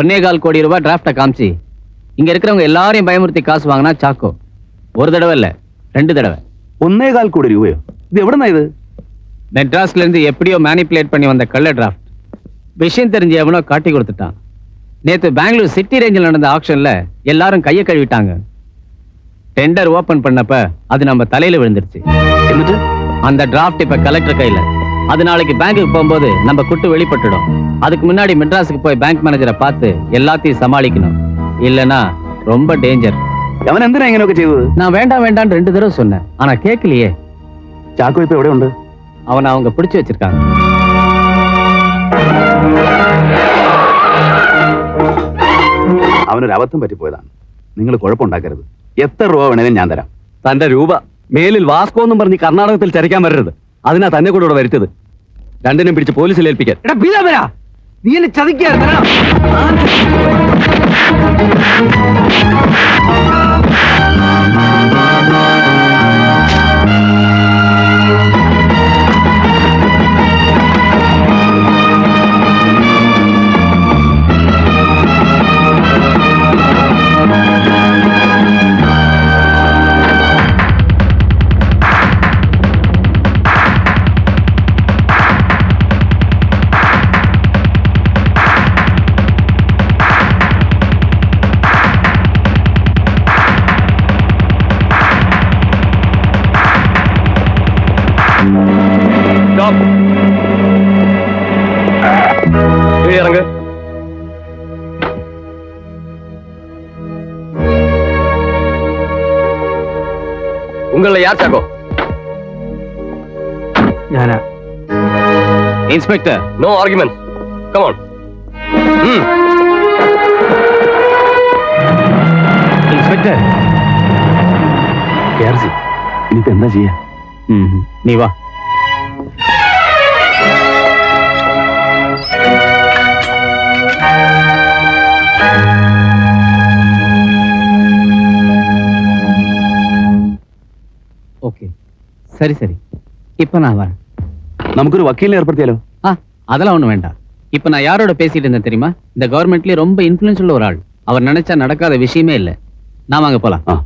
1.25 கோடி ரூபாய் டிராஃப்டை காமிச்சு இங்க இருக்கிறவங்க எல்லாரையும் பயமுறுத்தி காசு வாங்கினா சாக்கோ. ஒரு தடவை இல்ல 2 தடவை. 1.25 கோடி ரூபாயோ? இது எவ்வளவுனா இது? மெட்ராஸ்ல இருந்து எப்படியோ மேனிபுலேட் பண்ணி வந்த கள்ள டிராஃப்ட் விஷயம் தெரிஞ்சு எவனோ காட்டி கொடுத்துட்டான். நேத்து பெங்களூர் சிட்டி ரேஞ்சில் நடந்த ஆக்ஷன்ல எல்லாரும் கையை கழுவிட்டாங்க. டெண்டர் ஓபன் பண்ணப்ப அது நம்ம தலையில விழுந்துருச்சு. എന്നിട്ട് அந்த டிராஃப்ட் இப்ப கலெக்டர் கையில. அது நாளைக்கு பேங்குக்கு போகும்போது நம்ம குட்டு வெளிப்பட்டுடும். அதுக்கு முன்னாடி மெட்ராஸுக்கு போய் பேங்க் மேனேஜரை பார்த்து எல்லாத்தையும் சமாளிக்கணும். இல்லனா ரொம்ப டேஞ்சர். അവൻ എന്തിനാ ഇങ്ങനെയൊക്കെ ചെയ്തത്? நான் வேண்டாம் வேண்டாம்னு 2 தடவை சொன்னேன். ஆனா கேட்கலையே. ചാക്കോ ഇപ്പൊ എവിടെ ഉണ്ട്? அவனை அவங்க பிடிச்சு வச்சிருக்காங்க. അവനൊരു അബദ്ധം പറ്റിപ്പോയതാണ്. നിങ്ങൾ കുഴപ്പമുണ്ടാക്കരുത്. എത്ര രൂപ വേണേലും ഞാൻ തരാം. തന്റെ രൂപ മേലിൽ വാസ്കോ എന്നും പറഞ്ഞ് കർണാടകത്തിൽ ചരിക്കാൻ വരരുത്. അതിനാ തന്നെ കൂടെ ഇവിടെ വരുത്തത്. രണ്ടിനും പിടിച്ച് പോലീസിൽ ഏൽപ്പിക്കാൻ. നീ എന്നെ ചതിക്കാ. ഇറങ്ങ്. ഉങ്ങളെ യാർ ചാക്കോ? ഞാനാ inspector. No argument. Come on. Inspector ഇനിയിപ്പോ എന്താ ചെയ്യാ? നീ വാ. ஓகே சரி சரி. இப்ப நான் வரேன். നമുക്കൊരു വക്കീലിനെ ഏർപ്പെടുത്തിയാലോ? அதெல்லாம் ஒண்ணு வேண்டாம். இப்ப நான் யாரோட பேசிட்டு இருந்தேன் தெரியுமா? இந்த கவர்மெண்ட்லயே ரொம்ப இன்ஃபுளுன்ஸ் உள்ள ஒரு ஆள். அவர் நினைச்சா நடக்காத விஷயமே இல்ல. நாம அங்க போலாம்.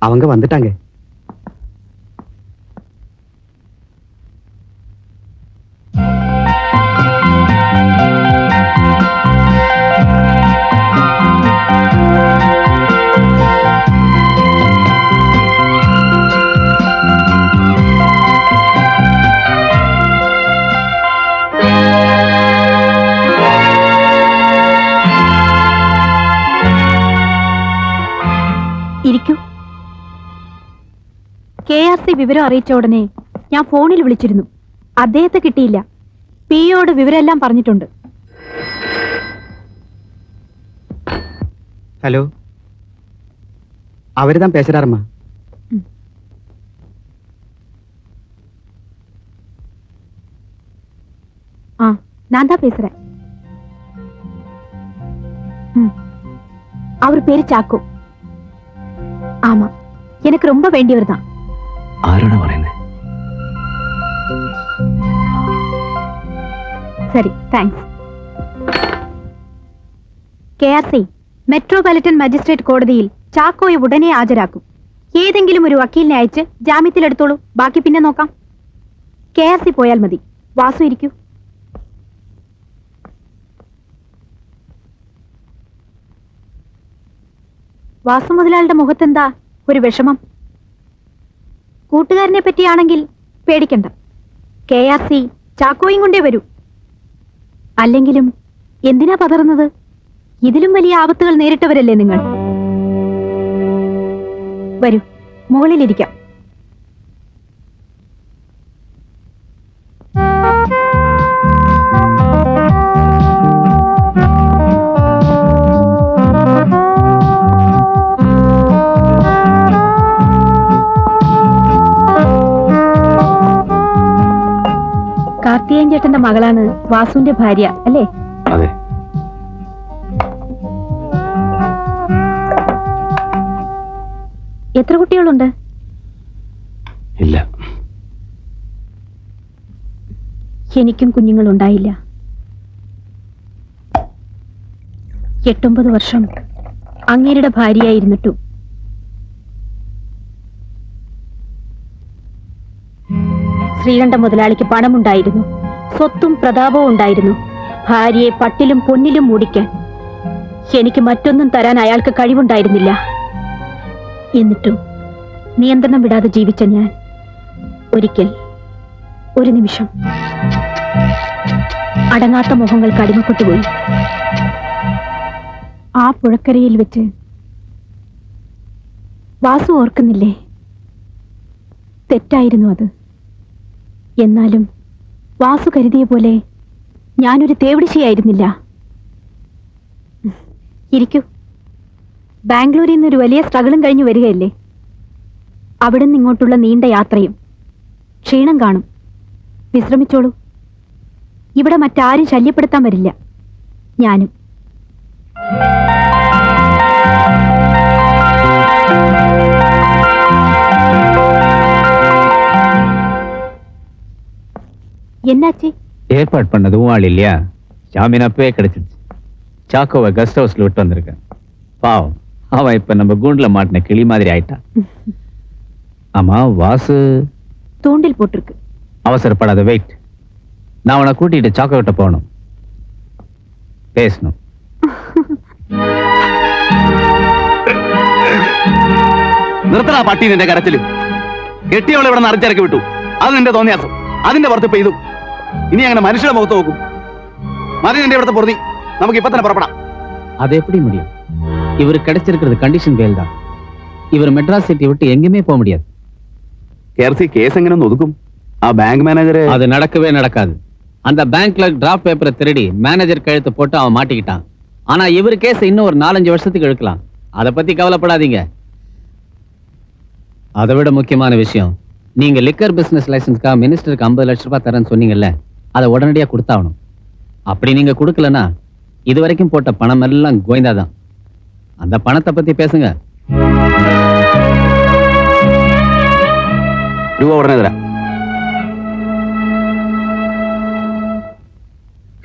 அவங்க வந்துட்டாங்க. ഇരിക്കൂ. KRC വിവരം അറിയിച്ച ഉടനെ ഞാൻ ഫോണിൽ വിളിച്ചിരുന്നു. അദ്ദേഹത്തെ കിട്ടിയില്ല. പിയോട് വിവരമെല്ലാം പറഞ്ഞിട്ടുണ്ട്. ഹലോ, അവരുதான் பேசுறாருமா. நான் தான் பேசுறேன். அவர் பேரு சாக்கோ. ஆமா, எனக்கு ரொம்ப வேண்டியவர் தான். ആരോടാ പറയുന്നത്? சரி, தேங்க்ஸ். KRC മെട്രോപൊളിറ്റൻ മജിസ്ട്രേറ്റ് കോടതിയിൽ ചാക്കോയെ ഉടനെ ഹാജരാക്കും. ഏതെങ്കിലും ഒരു വക്കീലിനെ അയച്ച് ജാമ്യത്തിലെടുത്തോളൂ. ബാക്കി പിന്നെ നോക്കാം. KRC പോയാൽ മതി. വാസു ഇരിക്കൂ. വാസു മുതലാളുടെ മുഖത്തെന്താ ഒരു വിഷമം? കൂട്ടുകാരനെ പറ്റിയാണെങ്കിൽ പേടിക്കണ്ട. KRC ചാക്കോയും കൊണ്ടേ വരൂ. അല്ലെങ്കിലും എന്തിനാ പതറുന്നത്? ഇതിലും വലിയ ആപത്തുകൾ നേരിട്ടവരല്ലേ നിങ്ങൾ. വരൂ, മുകളിലിരിക്കാം. സത്യൻ ചേട്ടന്റെ മകളാണ് വാസുവിന്റെ ഭാര്യ അല്ലേ? അതെ. എത്ര കുട്ടികളുണ്ട്? ഇല്ല. എനിക്കും കുഞ്ഞുങ്ങളുണ്ടായില്ല. 8-9 വർഷം അങ്ങേരുടെ ഭാര്യയായിരുന്നിട്ടും ശ്രീകണ്ഠ മുതലാളിക്ക് പണമുണ്ടായിരുന്നു, സ്വത്തും പ്രതാപവും ഉണ്ടായിരുന്നു. ഭാര്യയെ പട്ടിലും പൊന്നിലും മൂടിക്കാൻ എനിക്ക് മറ്റൊന്നും തരാൻ അയാൾക്ക് കഴിവുണ്ടായിരുന്നില്ല. എന്നിട്ടും നിയന്ത്രണം വിടാതെ ജീവിച്ച ഞാൻ ഒരിക്കൽ, ഒരു നിമിഷം അടങ്ങാത്ത മോഹങ്ങൾക്ക് അടിമപ്പെട്ടുപോയി. ആ പുഴക്കരയിൽ വെച്ച് വാസു ഓർക്കുന്നില്ലേ? തെറ്റായിരുന്നു അത്. എന്നാലും വാസു കരുതിയ പോലെ ഞാനൊരു തേവിടിശയായിരുന്നില്ല. ഇരിക്കൂ. ബാംഗ്ലൂരിൽ നിന്നൊരു വലിയ സ്ട്രഗിളും കഴിഞ്ഞു വരികയല്ലേ? അവിടെ നിന്ന് ഇങ്ങോട്ടുള്ള നീണ്ട യാത്രയും. ക്ഷീണം കാണും, വിശ്രമിച്ചോളൂ. ഇവിടെ മറ്റാരും ശല്യപ്പെടുത്താൻ വരില്ല. ഞാനും. என்னாச்சு? ஏற்பாடு பண்ணதும் ஆள் இல்லையா? ஜாமீன் அப்பவே கிடைச்சிருச்சு. சாக்கோவை கெஸ்ட் ஹவுஸ்ல விட்டு வந்திருக்கேன். பாவம், அவன் இப்ப நம்ம கூண்டுல மாட்டின கிளி மாதிரி ஆயிட்டான். ஆமா, வாசு தூண்டில் போட்டிருக்கு. அவசரப்படாத, வெயிட். நான் அவனை கூட்டிட்டு சாக்கோ விட்ட போகணும், பேசணும். നിർത്തടാ പട്ടി നിന്റെ കരച്ചില്. കെട്ടിയവളെ ഇവിടെ നിന്ന് അരച്ചിറക്കി വിട്ടു. അത് നിന്റെ തോന്നിയാസം. അതിന്റെ പുറത്ത് പെയ്തു. ഇനി അങ്ങനെ മനുഷ്യരുടെ മുഖത്ത് നോക്കും. മതി നിന്റെ ഇവിടുത്തെ പൊറുതി. നമുക്ക് ഇപ്പൊ തന്നെ പുറപ്പെടാം. அது எப்படி முடியும்? இவரு கிடைச்சிருக்கிறது கண்டிஷன் பேல் தான். இவர் மெட்ராஸ் சிட்டி விட்டு எங்கேயுமே போக முடியாது. കേർസി കേസ് എങ്ങനെ ഒന്ന് ഒതുക്കും? ആ ബാങ്ക് മാനേജരെ அது நடக்கவே நடக்காது. அந்த பேங்க்ல டிராப் பேப்பரை திருடி மேனேஜர் கழுத்து போட்டு அவன் மாட்டிக்கிட்டான். ஆனா இவர் கேஸ் இன்னும் ஒரு 4-5 வருஷத்துக்கு இழுக்கலாம். அதை பத்தி கவலைப்படாதீங்க. அதை விட முக்கியமான விஷயம், நீங்க லிக்கர் பிசினஸ் லைசன்ஸ்க்கா மினிஸ்டருக்கு 50 லட்சம் ரூபாய் தரேன்னு சொன்னீங்கல்ல, அதை உடனடியா கொடுத்தாகணும். அப்படி நீங்க கொடுக்கலன்னா இது வரைக்கும் போட்ட பணம் எல்லாம் கோயந்தாதான். அந்த பணத்தை பத்தி பேசுங்க. രൂപ ഉടനെ തരാം.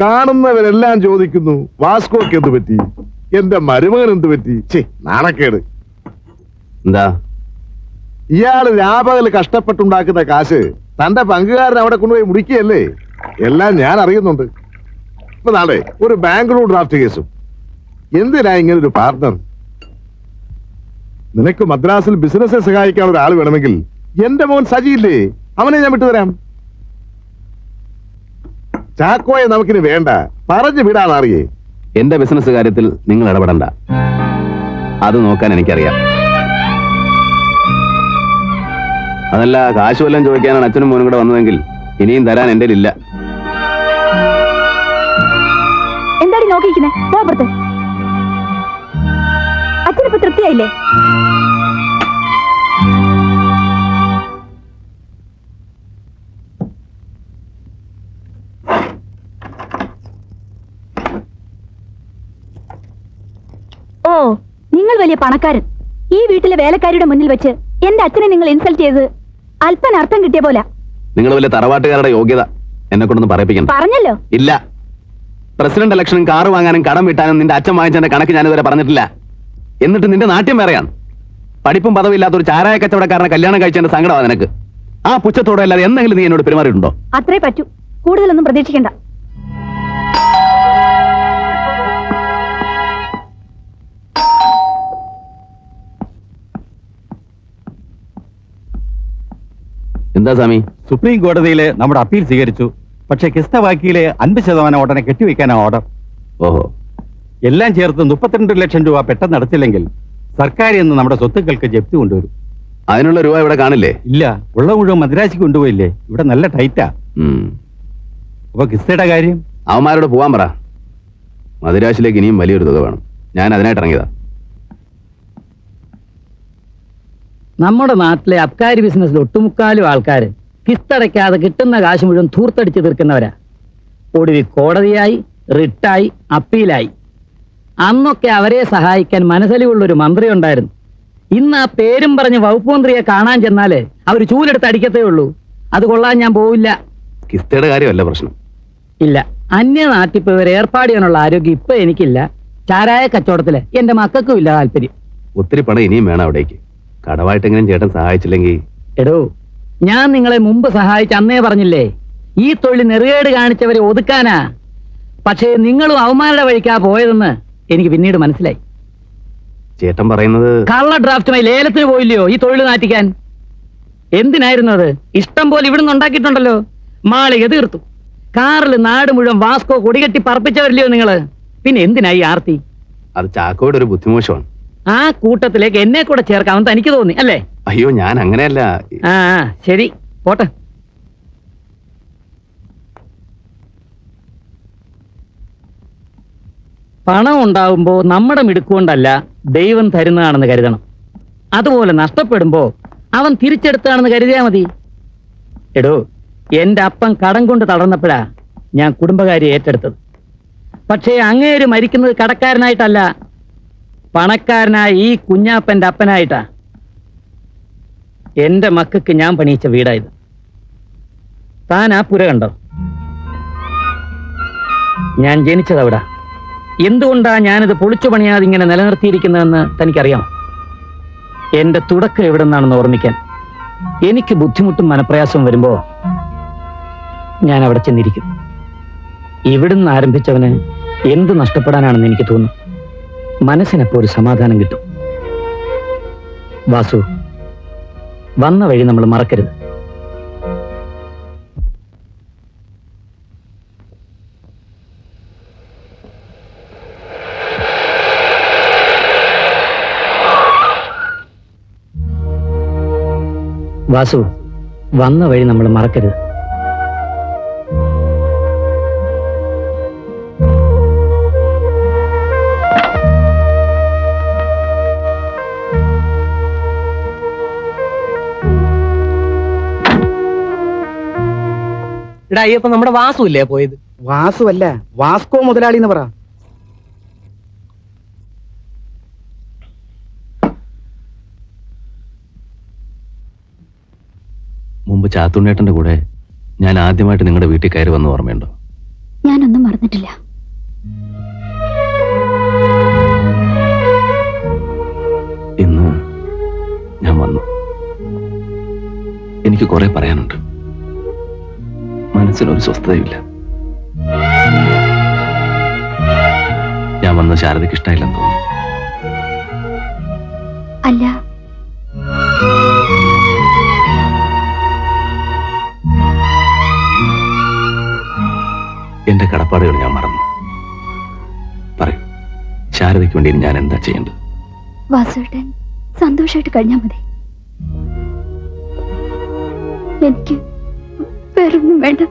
കാണുന്നവരെല്ലാം ചോദിക്കുന്നു, വാസ്കോക്ക് എന്ത് പറ്റി, എന്റെ മരുമകൻ എന്ത് പറ്റി? നാണക്കേട്. എന്താ? ഇയാള് രാപകൽ കഷ്ടപ്പെട്ടുണ്ടാക്കുന്ന കാശ് തന്റെ പങ്കുകാരൻ അവിടെ കൊണ്ടുപോയി മുടിക്കുകയല്ലേ? എല്ലാം ഞാൻ അറിയുന്നുണ്ട്. ഇപ്പൊ നാളെ ഒരു ബാംഗ്ലൂർ ഡ്രാഫ്റ്റ് കേസും. എന്തിനാ ഇങ്ങനെ ഒരു പാർട്ണർ? നിനക്ക് മദ്രാസിൽ ബിസിനസ് സഹായിക്കാൻ ഒരാൾ വേണമെങ്കിൽ എന്റെ മോൻ സജിയില്ലേ, അവനെ ഞാൻ വിട്ടുതരാം. ചാക്കോയെ നമുക്കിന് വേണ്ട, പറഞ്ഞു വിടാൻ അറിയേ. എന്റെ ബിസിനസ് കാര്യത്തിൽ നിങ്ങൾ ഇടപെടണ്ട. അത് നോക്കാൻ എനിക്കറിയാം. അതല്ല, കാശ് വല്ലതും ചോദിക്കാനാണ് അച്ഛനും മോനും കൂടെ വന്നതെങ്കിൽ ഇനിയും തരാൻ എന്റെ ഇല്ല. എന്താടി നോക്കിയിരിക്കുന്നേ? പോപ്പുറത്ത്. അച്ഛനിപ്പോ തൃപ്തിയായില്ലേ? ഓ, നിങ്ങൾ വലിയ പണക്കാരൻ. ഈ വീട്ടിലെ വേലക്കാരിയുടെ മുന്നിൽ വെച്ച് എന്റെ അച്ഛനെ നിങ്ങൾ ഇൻസൾട്ട് ചെയ്ത് അല്പന അർത്ഥം കിട്ടിയ പോലെ. നിങ്ങൾ വലിയ തറവാട്ടുകാരുടെ യോഗ്യത എന്നെ കൊണ്ടൊന്ന് പറയിപ്പിക്കണം. പറഞ്ഞല്ലോ. ഇല്ല. പ്രസിഡന്റ് ഇലക്ഷനും കാറ് വാങ്ങാനും കടം വീട്ടാനും നിന്റെ അച്ഛൻ വാങ്ങിച്ചതിന്റെ കണക്ക് ഞാനിതുവരെ പറഞ്ഞിട്ടില്ല. എന്നിട്ട് നിന്റെ നാട്യം വേറെയാണ്. പഠിപ്പും പദവില്ലാത്ത ഒരു ചാരായ കച്ചവടക്കാരനെ കല്യാണം കഴിച്ചതിന്റെ സങ്കടമാണ് നിനക്ക്. ആ പുച്ഛത്തോടെ അല്ലാതെ എന്തെങ്കിലും നീ എന്നോട് പെരുമാറിയിട്ടുണ്ടോ? അത്രേ പറ്റൂ, കൂടുതലൊന്നും പ്രതീക്ഷിക്കണ്ട. എന്താ സ്വാമി? സുപ്രീം കോടതിയിലെ നമ്മുടെ അപ്പീൽ സ്വീകരിച്ചു. പക്ഷേ കിസ്ത ബാക്കിയിലെ 50% ഉടനെ കെട്ടിവെക്കാനാണ് ഓർഡർ. ഓഹോ. എല്ലാം ചേർത്ത് 32 ലക്ഷം രൂപ പെട്ടെന്ന് അടച്ചില്ലെങ്കിൽ സർക്കാർ എന്ന് നമ്മുടെ സ്വത്തുക്കൾക്ക് ജപ്തി കൊണ്ടുവരും. അതിനുള്ള രൂപ ഇവിടെ കാണില്ലേ? ഇല്ല, ഉള്ള മുഴുവൻ മദ്രാശിക്ക് കൊണ്ടുപോയില്ലേ? ഇവിടെ നല്ല ടൈറ്റാ. അപ്പൊ കിസ്തയുടെ കാര്യം? അവന്മാരോട് പോവാൻ പറ. മദിരാശിലേക്ക് ഇനിയും വലിയൊരു തുക വേണം. ഞാൻ അതിനായിട്ട് ഇറങ്ങിയതാ. നമ്മുടെ നാട്ടിലെ അബ്കാരി ബിസിനസ്സിൽ ഒട്ടുമുക്കാലും ആൾക്കാർ കിസ്തടയ്ക്കാതെ കിട്ടുന്ന കാശ് മുഴുവൻ ധൂർത്തടിച്ച് തീർക്കുന്നവരാ. ഒടുവിൽ കോടതിയായി, റിട്ടായി, അപ്പീലായി. അന്നൊക്കെ അവരെ സഹായിക്കാൻ മനസ്സിലുള്ളൊരു മന്ത്രി ഉണ്ടായിരുന്നു. ഇന്ന് ആ പേരും പറഞ്ഞ് വകുപ്പ് മന്ത്രിയെ കാണാൻ ചെന്നാല് അവർ ചൂലെടുത്ത് അടിക്കത്തേ ഉള്ളൂ. അത് കൊള്ളാൻ ഞാൻ പോവില്ല. കിസ്തയുടെ കാര്യമല്ല പ്രശ്നം. ഇല്ല, അന്യനാട്ടിൽ പോയി ഏർപ്പാട് ചെയ്യാനുള്ള ആരോഗ്യം ഇപ്പൊ എനിക്കില്ല. ചാരായ കച്ചവടത്തില് എന്റെ മക്കൾക്കും ഇല്ല താല്പര്യം. ഒത്തിരി പണം ഇനിയും വേണം അവിടേക്ക്. കടവായിട്ടെങ്കിലും ചേട്ടൻ സഹായിച്ചില്ലെങ്കിൽ. എടോ, ഞാൻ നിങ്ങളെ മുമ്പ് സഹായിച്ച അന്നേ പറഞ്ഞില്ലേ, ഈ തൊഴിൽ നെറുകേട് കാണിച്ചവരെ ഒതുക്കാനാ. പക്ഷേ നിങ്ങളും അവന്മാരുടെ വഴിക്കാ പോയതെന്ന് എനിക്ക് പിന്നീട് മനസ്സിലായി. ചേട്ടൻ പറയുന്നത് കള്ള ഡ്രാഫ്റ്റുമായി ലേലത്തിന് പോയില്ലയോ ഈ തൊഴിൽ നാറ്റിക്കാൻ? എന്തിനായിരുന്നു അത്? ഇഷ്ടം പോലെ ഇവിടുന്ന് ഉണ്ടാക്കിയിട്ടുണ്ടല്ലോ. മാളിക തീർത്തു, കാറിൽ നാട് മുഴുവൻ വാസ്കോ കൊടികെട്ടി പറപ്പിച്ചവരില്ലയോ നിങ്ങള്? പിന്നെ എന്തിനായി ആർത്തി? അത് ചാക്കോയുടെ ഒരു ബുദ്ധിമോശമാണ്. ആ കൂട്ടത്തിലേക്ക് എന്നെ കൂടെ ചേർക്കാമെന്ന് തനിക്ക് തോന്നി അല്ലേ? അയ്യോ, ഞാൻ അങ്ങനെയല്ല. ആ ശരി, പോട്ടെ. പണം ഉണ്ടാവുമ്പോ നമ്മുടെ മിടുക്കുകൊണ്ടല്ല ദൈവം തരുന്നതാണെന്ന് കരുതണം. അതുപോലെ നഷ്ടപ്പെടുമ്പോ അവൻ തിരിച്ചെടുത്താണെന്ന് കരുതിയാ മതി. എടോ, എന്റെ അപ്പൻ കടം കൊണ്ട് തളർന്നപ്പോഴാ ഞാൻ കുടുംബകാര്യം ഏറ്റെടുത്തത്. പക്ഷേ അങ്ങേര് മരിക്കുന്നത് കടക്കാരനായിട്ടല്ല, പണക്കാരനായ ഈ കുഞ്ഞാപ്പന്റെ അപ്പനായിട്ടാ. എന്റെ മക്കൾക്ക് ഞാൻ പണിയിച്ച വീടായത്. താൻ ആ പുര കണ്ടോ? ഞാൻ ജനിച്ചതവിടെ. എന്തുകൊണ്ടാ ഞാനിത് പൊളിച്ചു പണിയാതെ ഇങ്ങനെ നിലനിർത്തിയിരിക്കുന്നതെന്ന് തനിക്കറിയാം. എന്റെ തുടക്കം എവിടെ നിന്നാണെന്ന് ഓർമ്മിക്കാൻ എനിക്ക് ബുദ്ധിമുട്ടും മനപ്രയാസവും വരുമ്പോ ഞാൻ അവിടെ ചെന്നിരിക്കും. ഇവിടുന്ന് ആരംഭിച്ചവന് എന്ത് നഷ്ടപ്പെടാനാണെന്ന് എനിക്ക് തോന്നുന്നു. മനസ്സിനപ്പോ ഒരു സമാധാനം കിട്ടും. വാസു, വന്ന വഴി നമ്മൾ മറക്കരുത്. വാസു, വന്ന വഴി നമ്മൾ മറക്കരുത്. എടാ അയ്യപ്പ, നമ്മുടെ വാസു ഇല്ലേ പോയത്? വാസു അല്ല, വാസ്കോ മുതലാളി എന്ന് പറ. മുമ്പ് ചാത്തുണ്ണേട്ടന്റെ കൂടെ ഞാൻ ആദ്യമായിട്ട് നിങ്ങളുടെ വീട്ടിൽ കയറി വന്ന് ഓർമ്മയുണ്ടോ? ഞാനൊന്നും മറന്നിട്ടില്ല. ഇന്ന് ഞാൻ വന്നു. എനിക്ക് കുറെ പറയാനുണ്ട്. മനസ്സിനൊരു സ്വസ്ഥതയില്ല. ഞാൻ വന്ന ശാരദയ്ക്ക് ഇഷ്ടമായില്ലെന്ന് തോന്നുന്നു. അല്ല, എന്റെ കടപ്പാടുകൾ ഞാൻ മറന്നു. പറയൂ, ശാരദയ്ക്ക് വേണ്ടി ഞാൻ എന്താ ചെയ്യേണ്ടത്? വാസുവേട്ടൻ സന്തോഷമായിട്ട് കഴിഞ്ഞാൽ മതി. എനിക്ക് വേറൊന്നും വേണ്ട.